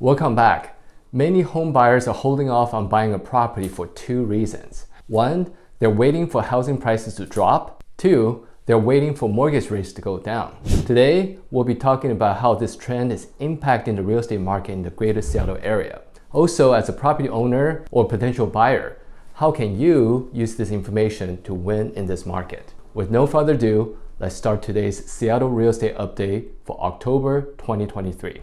Welcome back. Many home buyers are holding off on buying a property for two reasons. One, they're waiting for housing prices to drop. Two, they're waiting for mortgage rates to go down. Today, we'll be talking about how this trend is impacting the real estate market in the greater Seattle area. Also, as a property owner or potential buyer, how can you use this information to win in this market? With no further ado, let's start today's Seattle real estate update for October 2023.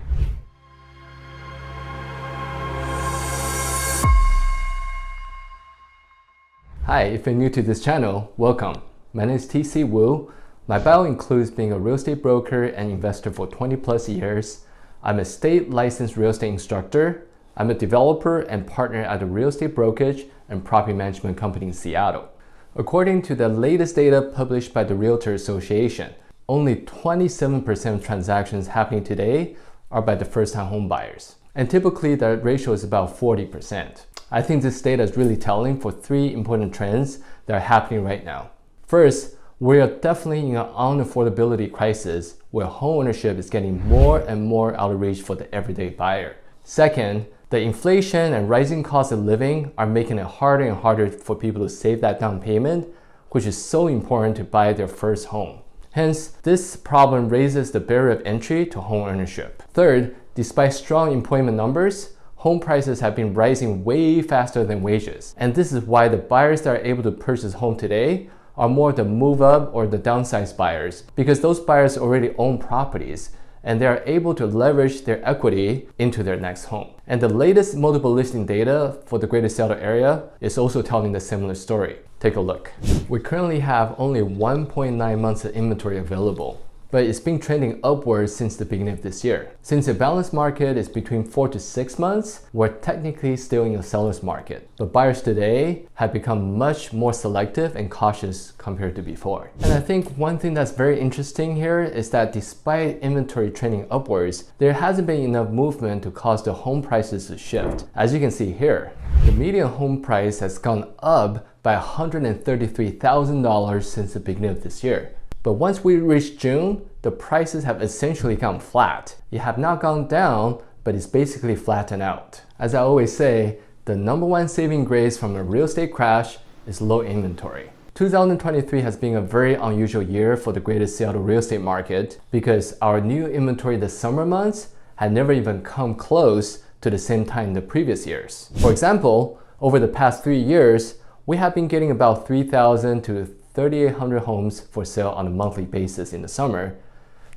Hi, if you're new to this channel, welcome. My name is TC Wu. My bio includes being a real estate broker and investor for 20 plus years. I'm a state licensed real estate instructor. I'm a developer and partner at a real estate brokerage and property management company in Seattle. According to the latest data published by the Realtor Association, only 27% of transactions happening today are by the first-time home buyers. And typically that ratio is about 40%. I think this data is really telling for three important trends that are happening right now. First, we are definitely in an unaffordability crisis where home ownership is getting more and more out of reach for the everyday buyer. Second, the inflation and rising costs of living are making it harder and harder for people to save that down payment, which is so important to buy their first home. Hence, this problem raises the barrier of entry to home ownership. Third, despite strong employment numbers, home prices have been rising way faster than wages. And this is why the buyers that are able to purchase home today are more the move up or the downsize buyers, because those buyers already own properties and they are able to leverage their equity into their next home. And the latest multiple listing data for the greater Seattle area is also telling the similar story. Take a look. We currently have only 1.9 months of inventory available, but it's been trending upwards since the beginning of this year. Since the balanced market is between 4 to 6 months, we're technically still in a seller's market. But buyers today have become much more selective and cautious compared to before. And I think one thing that's very interesting here is that despite inventory trending upwards, there hasn't been enough movement to cause the home prices to shift. As you can see here, the median home price has gone up by $133,000 since the beginning of this year. But once we reach June, the prices have essentially gone flat. It have not gone down, but it's basically flattened out. As I always say, the number one saving grace from a real estate crash is low inventory. 2023 has been a very unusual year for the greater Seattle real estate market because our new inventory in the summer months had never even come close to the same time in the previous years. For example, over the past 3 years, we have been getting about 3,000 to 3,800 homes for sale on a monthly basis in the summer.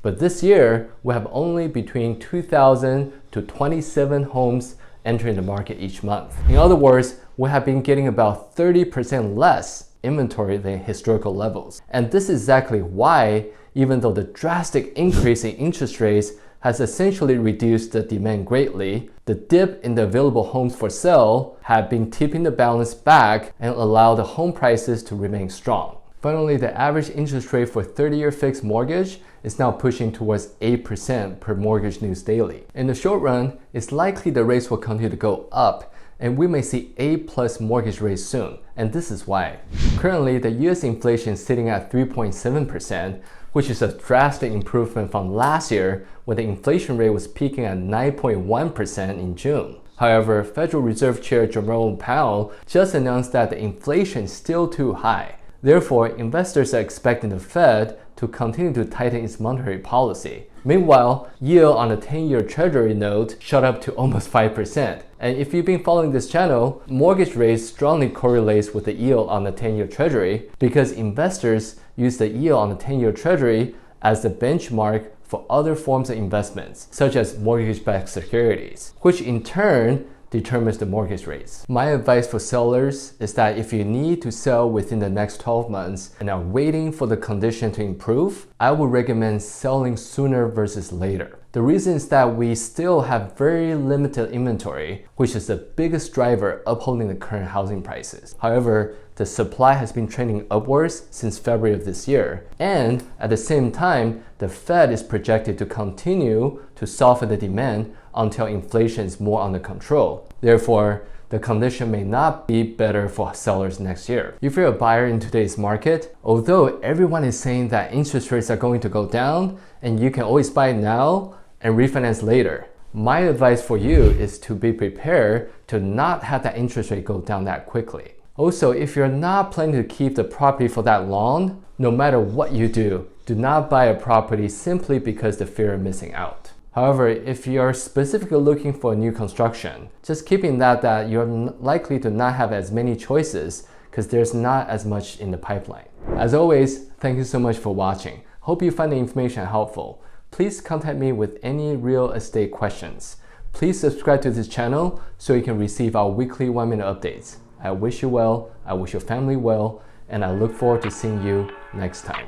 But this year, we have only between 2,000 to 27 homes entering the market each month. In other words, we have been getting about 30% less inventory than historical levels. And this is exactly why, even though the drastic increase in interest rates has essentially reduced the demand greatly, the dip in the available homes for sale have been tipping the balance back and allow the home prices to remain strong. Finally, the average interest rate for 30-year fixed mortgage is now pushing towards 8% per Mortgage News Daily. In the short run, it's likely the rates will continue to go up and we may see A+ mortgage rates soon. And this is why. Currently, the US inflation is sitting at 3.7%, which is a drastic improvement from last year when the inflation rate was peaking at 9.1% in June. However, Federal Reserve Chair Jerome Powell just announced that the inflation is still too high. Therefore, investors are expecting the Fed to continue to tighten its monetary policy. Meanwhile, yield on the 10-year treasury note shot up to almost 5%. And if you've been following this channel, mortgage rates strongly correlates with the yield on the 10-year treasury because investors use the yield on the 10-year treasury as the benchmark for other forms of investments, such as mortgage-backed securities, which in turn determines the mortgage rates. My advice for sellers is that if you need to sell within the next 12 months and are waiting for the condition to improve, I would recommend selling sooner versus later. The reason is that we still have very limited inventory, which is the biggest driver upholding the current housing prices. However, the supply has been trending upwards since February of this year. And at the same time, the Fed is projected to continue to soften the demand until inflation is more under control. Therefore, the condition may not be better for sellers next year. If you're a buyer in today's market, although everyone is saying that interest rates are going to go down and you can always buy now and refinance later, My advice for you is to be prepared to not have that interest rate go down that quickly. Also, if you're not planning to keep the property for that long, no matter what you do not buy a property simply because the fear of missing out. However, if you're specifically looking for a new construction, just keep in that you're likely to not have as many choices because there's not as much in the pipeline. As always, thank you so much for watching. Hope you find the information helpful. Please contact me with any real estate questions. Please subscribe to this channel so you can receive our weekly 1-minute updates. I wish you well, I wish your family well, and I look forward to seeing you next time.